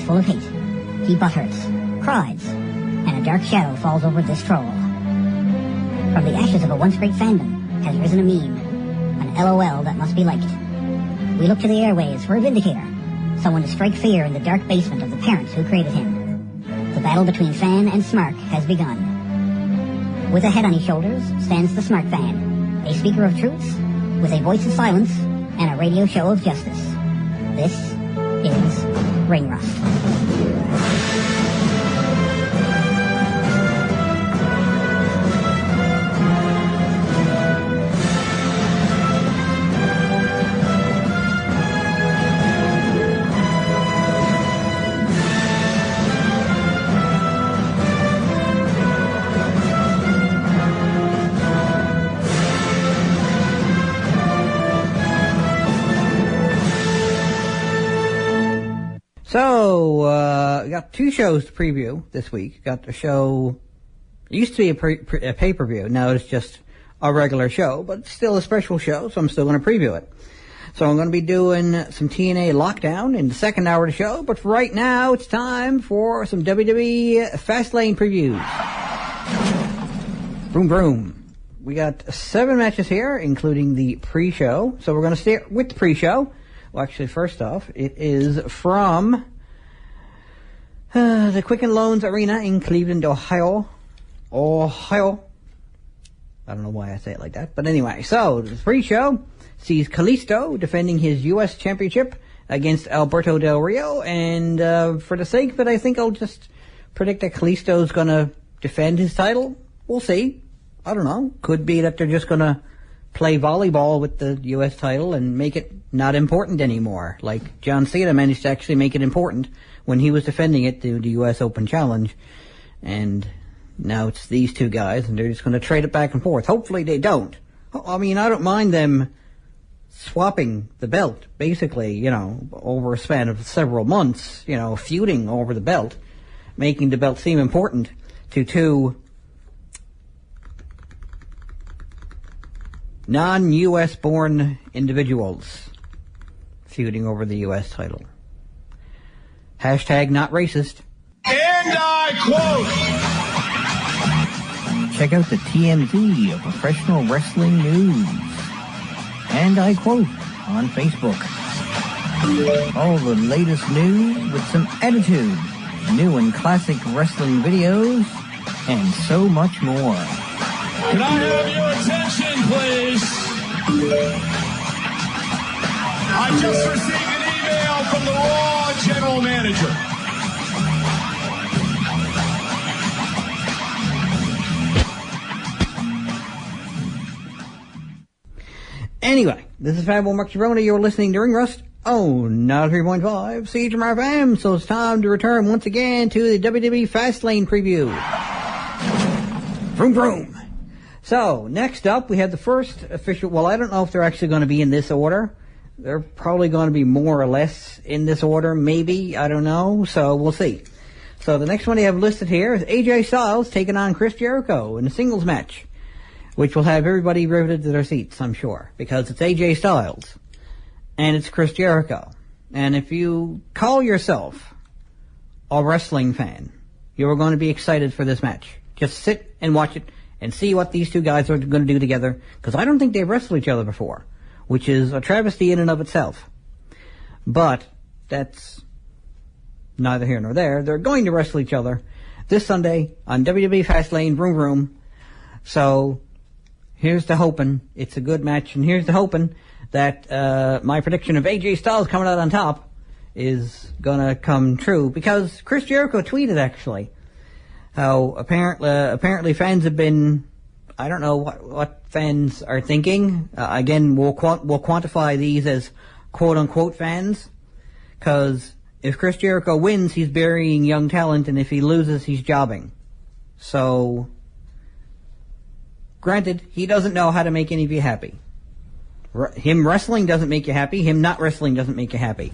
full of hate. He butthurts, cries, and a dark shadow falls over this troll. From the ashes of a once great fandom has risen a meme, an LOL that must be liked. We look to the airwaves for a vindicator, someone to strike fear in the dark basement of the parents who created him. The battle between fan and smart has begun. With a head on his shoulders stands the smart fan, a speaker of truths, with a voice of silence, and a radio show of justice. This is Ring Rust. So, we got two shows to preview this week. Got a show, it used to be a pay-per-view, now it's just a regular show, but it's still a special show, so I'm still going to preview it. So I'm going to be doing some TNA Lockdown in the second hour of the show, but for right now, it's time for some WWE Fastlane previews. Vroom vroom. We got 7 matches here, including the pre-show, so we're going to start with the pre-show. Well, actually, first off, it is from the Quicken Loans Arena in Cleveland, Ohio. I don't know why I say it like that, but anyway. So, the pre-show sees Kalisto defending his U.S. Championship against Alberto Del Rio, and for the sake of it, I think I'll just predict that Kalisto's going to defend his title. We'll see. I don't know. Could be that they're just going to play volleyball with the U.S. title and make it not important anymore. Like John Cena managed to actually make it important when he was defending it to the U.S. Open Challenge. And now it's these two guys, and they're just going to trade it back and forth. Hopefully they don't. I mean, I don't mind them swapping the belt, basically, you know, over a span of several months, you know, feuding over the belt, making the belt seem important to two non-U.S. born individuals feuding over the U.S. title. Hashtag not racist. And I quote, check out the TMZ of professional wrestling news. And I quote on Facebook. All the latest news with some attitude, new and classic wrestling videos, and so much more. Can I have your attention, please? I just received an email from the Raw general manager. Anyway, this is Fabio Mark Girona. You're listening to Ring Rust. Oh, not 3.5 CHMR FM. So it's time to return once again to the WWE Fastlane preview. Vroom vroom. So, next up, we have the first official, well, I don't know if they're actually going to be in this order. They're probably going to be more or less in this order, maybe, I don't know, so we'll see. So, the next one they have listed here is AJ Styles taking on Chris Jericho in a singles match, which will have everybody riveted to their seats, I'm sure, because it's AJ Styles, and it's Chris Jericho. And if you call yourself a wrestling fan, you're going to be excited for this match. Just sit and watch it and see what these two guys are going to do together, because I don't think they've wrestled each other before, which is a travesty in and of itself. But that's neither here nor there. They're going to wrestle each other this Sunday on WWE Fastlane, Vroom Vroom. So here's to hoping it's a good match, and here's to hoping that my prediction of AJ Styles coming out on top is going to come true, because Chris Jericho tweeted, actually, how apparently fans have been, I don't know what fans are thinking. Again, we'll quantify these as quote-unquote fans, because if Chris Jericho wins, he's burying young talent, and if he loses, he's jobbing. So, granted, he doesn't know how to make any of you happy. Him wrestling doesn't make you happy. Him not wrestling doesn't make you happy.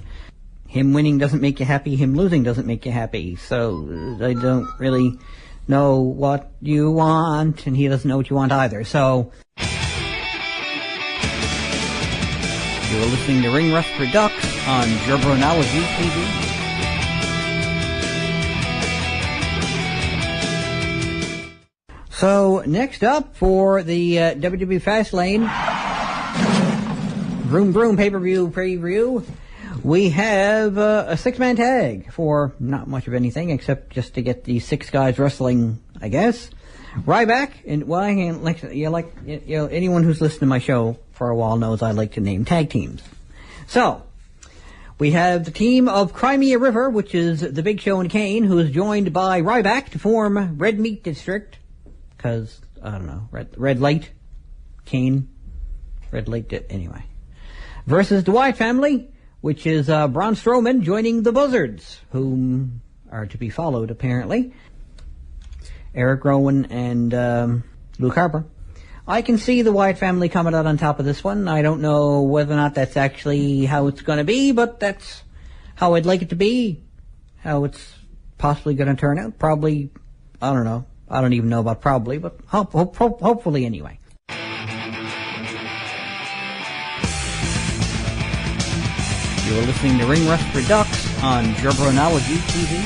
Him winning doesn't make you happy. Him losing doesn't make you happy. So I don't really know what you want, and he doesn't know what you want either. So you're listening to Ring Rust REDUX on Gerberology TV. So next up for the WWE Fastlane Vroom Vroom pay-per-view preview, we have a six-man tag for not much of anything except just to get the six guys wrestling, I guess. Ryback, and well, I can anyone who's listened to my show for a while knows I like to name tag teams. So we have the team of Crimea River, which is the Big Show and Kane, who is joined by Ryback to form Red Meat District, because I don't know, red light, Kane, red light. Anyway, versus the Wyatt family, which is Braun Strowman joining the Buzzards, whom are to be followed, apparently. Eric Rowan and Luke Harper. I can see the Wyatt family coming out on top of this one. I don't know whether or not that's actually how it's going to be, but that's how I'd like it to be. How it's possibly going to turn out. Probably, I don't know. I don't even know about probably, but hopefully anyway. You're listening to Ring Rust Redux on Jabronology TV.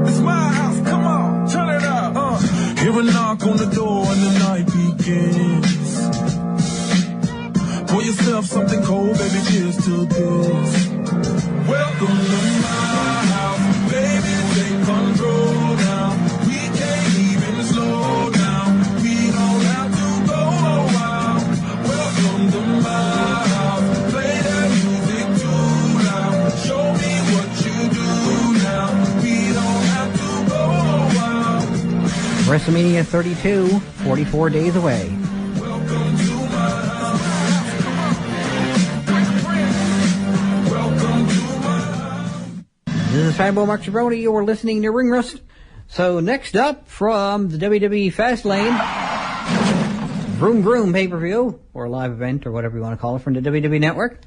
It's my house, come on, turn it up. Hear a knock on the door and the night begins. Pour yourself something cold, baby, cheers to this. Welcome to my house, baby, take control now. Slow down, we don't have to go a while. Welcome to my house, play that music too loud. Show me what you do now, we don't have to go a while. WrestleMania 32, 44 days away. Welcome to my house. Welcome to my house. This is Fanboy Mark Jabroni. You're listening to Ring Rust. So next up from the WWE Fastlane Vroom Vroom pay-per-view, or live event, or whatever you want to call it, from the WWE Network,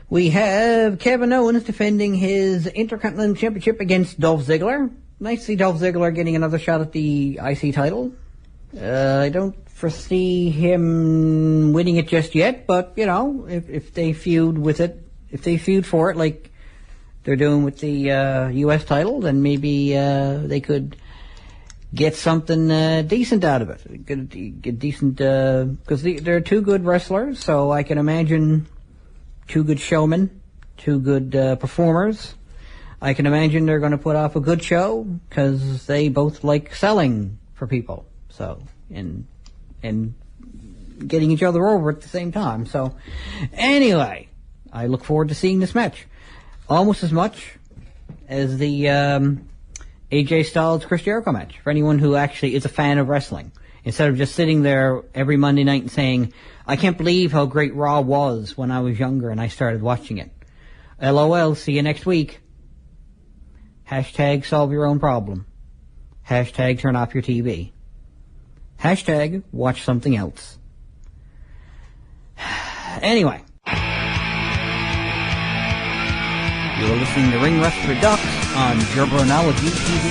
we have Kevin Owens defending his Intercontinental Championship against Dolph Ziggler. Nice to see Dolph Ziggler getting another shot at the IC title. I don't foresee him winning it just yet, but, you know, if they feud with it, if they feud for it like they're doing with the U.S. title, then maybe they could get something decent out of it. Get decent, because they're two good wrestlers, so I can imagine two good showmen, two good performers. I can imagine they're going to put off a good show, because they both like selling for people, so, and getting each other over at the same time. So, anyway, I look forward to seeing this match. Almost as much as the AJ Styles Chris Jericho match, for anyone who actually is a fan of wrestling. Instead of just sitting there every Monday night and saying, I can't believe how great Raw was when I was younger and I started watching it. LOL, see you next week. Hashtag solve your own problem. Hashtag turn off your TV. Hashtag watch something else. Anyway. You're listening to Ring Rust Redux on Jabronology TV.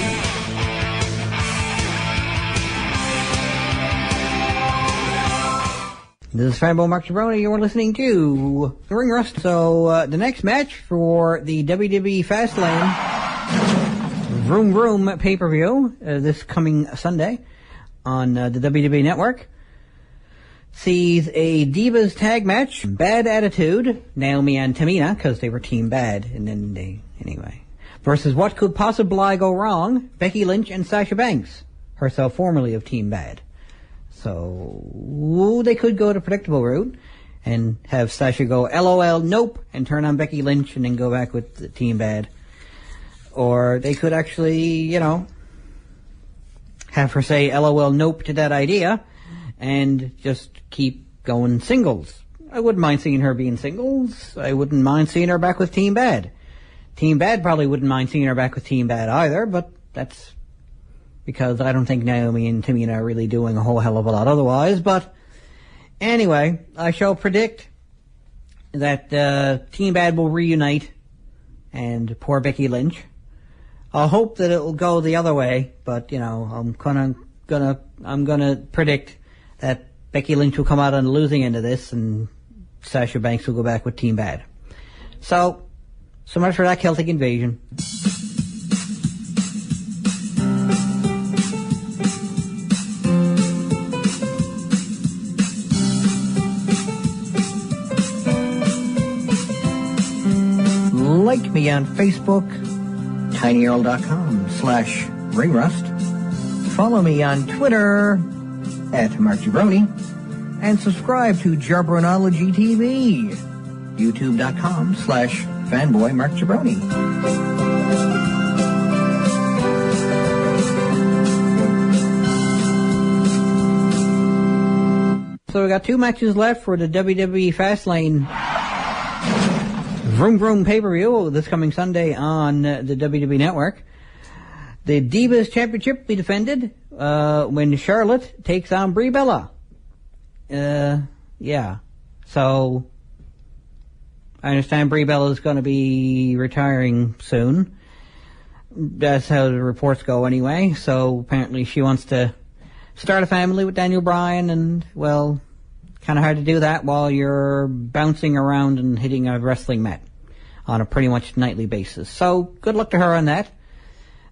This is Fanboy Mark Jabroni. You're listening to Ring Rust. So, the next match for the WWE Fastlane Vroom Vroom pay-per-view, this coming Sunday on the WWE Network, sees a Divas tag match, Bad Attitude, Naomi and Tamina, because they were Team Bad, and then anyway, versus What Could Possibly Go Wrong, Becky Lynch and Sasha Banks, herself formerly of Team Bad. So, they could go the predictable route, and have Sasha go LOL nope, and turn on Becky Lynch, and then go back with the Team Bad. Or they could actually, you know, have her say LOL nope to that idea, and just keep going singles. I wouldn't mind seeing her being singles. I wouldn't mind seeing her back with Team Bad. Team Bad probably wouldn't mind seeing her back with Team Bad either, but that's because I don't think Naomi and Tamina are really doing a whole hell of a lot otherwise. But anyway, I shall predict that Team Bad will reunite and poor Becky Lynch. I'll hope that it will go the other way, but, you know, I'm gonna predict that Becky Lynch will come out on the losing end of this, and Sasha Banks will go back with Team Bad. So much for that Celtic invasion. Like me on Facebook, tinyurl.com/ringrust. Follow me on Twitter @MarkJabroni. And subscribe to Jabronology TV, youtube.com/fanboymarkjabroni. So we got 2 matches left for the WWE Fastlane Vroom Vroom pay-per-view this coming Sunday on the WWE Network. The Divas Championship will be defended when Charlotte takes on Brie Bella. Yeah. So I understand Brie Bella is going to be retiring soon. That's how the reports go anyway. So apparently she wants to start a family with Daniel Bryan, and, well, kind of hard to do that while you're bouncing around and hitting a wrestling mat on a pretty much nightly basis. So good luck to her on that.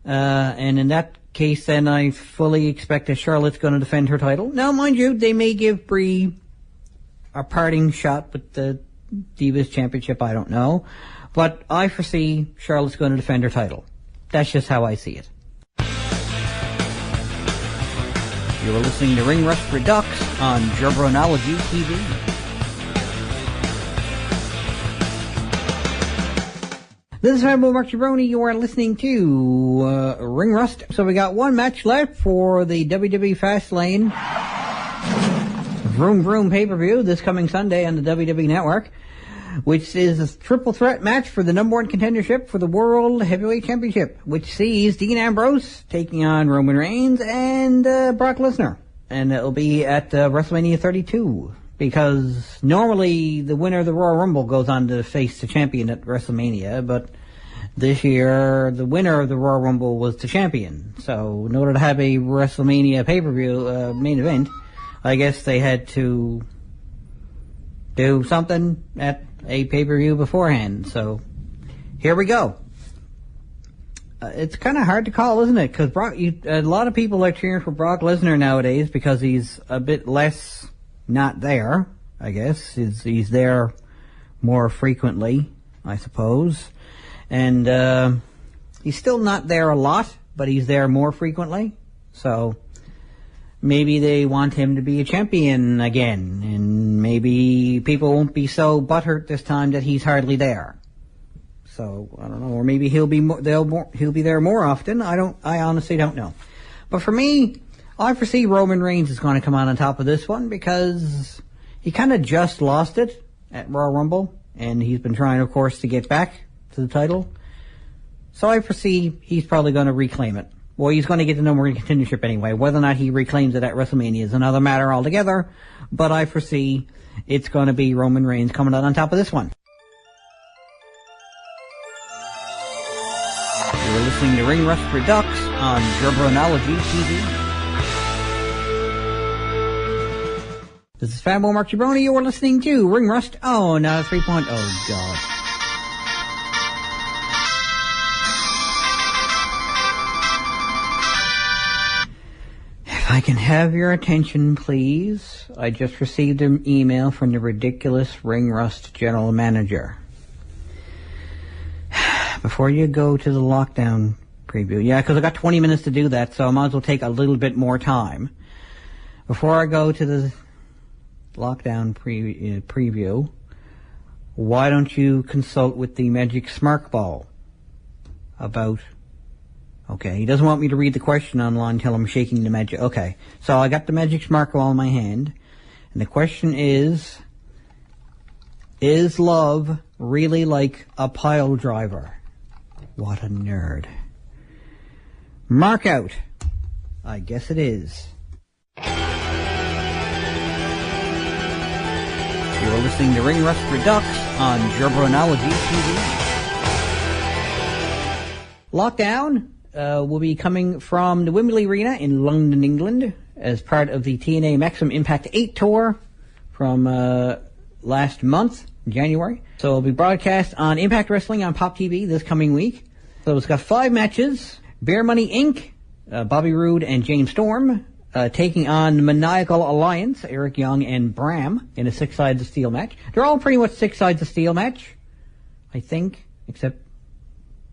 And in that case, then I fully expect that Charlotte's going to defend her title. Now, mind you, they may give Brie a parting shot with the Divas Championship, I don't know. But I foresee Charlotte's going to defend her title. That's just how I see it. You are listening to Ring Rust Redux on Jabronology TV. This is Fanboy Mark Jabroni. You are listening to Ring Rust. So we got 1 match left for the WWE Fastlane Vroom Vroom pay-per-view this coming Sunday on the WWE Network, which is a triple threat match for the number 1 contendership for the World Heavyweight Championship, which sees Dean Ambrose taking on Roman Reigns and Brock Lesnar. And it'll be at WrestleMania 32. Because normally the winner of the Royal Rumble goes on to face the champion at WrestleMania, but this year the winner of the Royal Rumble was the champion. So in order to have a WrestleMania pay-per-view main event, I guess they had to do something at a pay-per-view beforehand. So here we go. It's kind of hard to call, isn't it? Because a lot of people are cheering for Brock Lesnar nowadays because he's a bit less not there, I guess. He's there more frequently, I suppose. And he's still not there a lot, but he's there more frequently. So maybe they want him to be a champion again, and maybe people won't be so butthurt this time that he's hardly there. So I don't know, or maybe he'll be there more often. I honestly don't know. But for me, I foresee Roman Reigns is going to come on top of this one because he kind of just lost it at Royal Rumble, and he's been trying, of course, to get back to the title. So I foresee he's probably going to reclaim it. Well, he's going to get the number 1 contendership anyway. Whether or not he reclaims it at WrestleMania is another matter altogether, but I foresee it's going to be Roman Reigns coming out on top of this one. You're listening to Ring Rust Redux on Jabronology TV. This is Fanboy Mark Jabroni. You are listening to Ring Rust. Oh, not a 3.0. Oh, God. If I can have your attention, please. I just received an email from the ridiculous Ring Rust general manager. Before you go to the lockdown preview. Yeah, because I got 20 minutes to do that, so I might as well take a little bit more time. Before I go to the lockdown preview, why don't you consult with the Magic Smart Ball about... Okay, he doesn't want me to read the question online until I'm shaking the magic... Okay, so I got the Magic Smart Ball in my hand, and the question is love really like a pile driver? What a nerd. Mark out. I guess it is. You're listening to Ring Rust Redux on Jabronology TV. Lockdown will be coming from the Wembley Arena in London, England, as part of the TNA Maximum Impact 8 tour from last month, January. So it'll be broadcast on Impact Wrestling on Pop TV this coming week. So it's got 5 matches. Bear Money Inc., Bobby Roode and James Storm, taking on Maniacal Alliance, Eric Young and Bram, in a 6 sides of steel match. They're all pretty much 6 sides of steel match, I think, except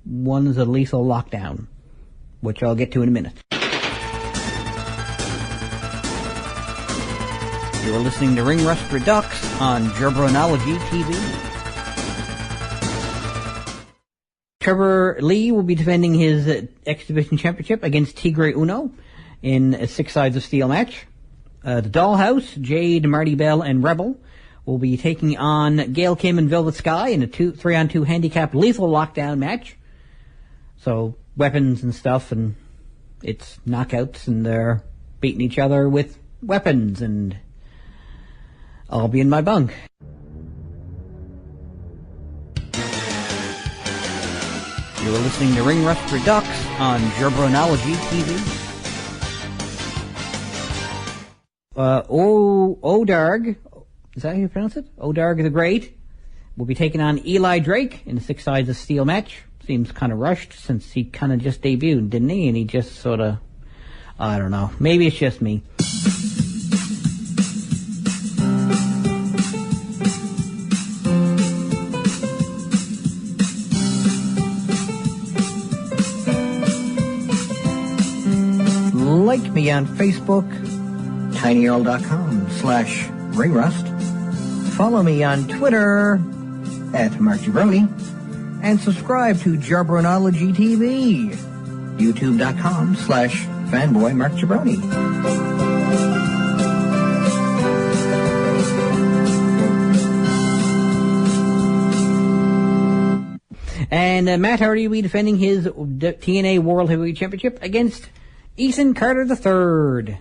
one is a lethal lockdown, which I'll get to in a minute. You're listening to Ring Rust Redux on Jabronology TV. Trevor Lee will be defending his X Division Championship against Tigre Uno in a 6 sides of steel match. The Dollhouse, Jade, Marty Bell, and Rebel will be taking on Gail Kim and Velvet Sky in a 3-on-2 handicap lethal lockdown match. So weapons and stuff, and it's knockouts, and they're beating each other with weapons, and I'll be in my bunk. You're listening to Ring Rust Redux on Jabronology TV. Odarg, is that how you pronounce it? Odarg the Great will be taking on Eli Drake in a 6 sides of steel match. Seems kind of rushed since he kind of just debuted, didn't he? And he just sort of, I don't know. Maybe it's just me. Like me on Facebook, tinyurl.com/ringrust. Follow me on Twitter @MarkJabroni. And subscribe to Jabronology TV, youtube.com/fanboymarkjabroni. And Matt Hardy will be defending his TNA World Heavyweight Championship against Ethan Carter III.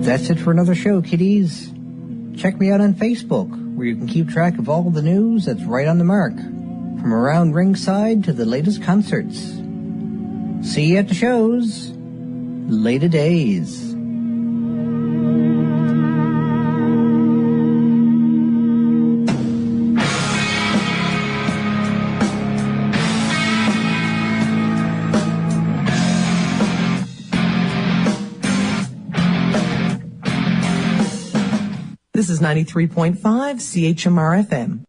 That's it for another show, kiddies. Check me out on Facebook, where you can keep track of all the news that's right on the mark, from around ringside to the latest concerts. See you at the shows. Later days. This is 93.5 CHMR FM.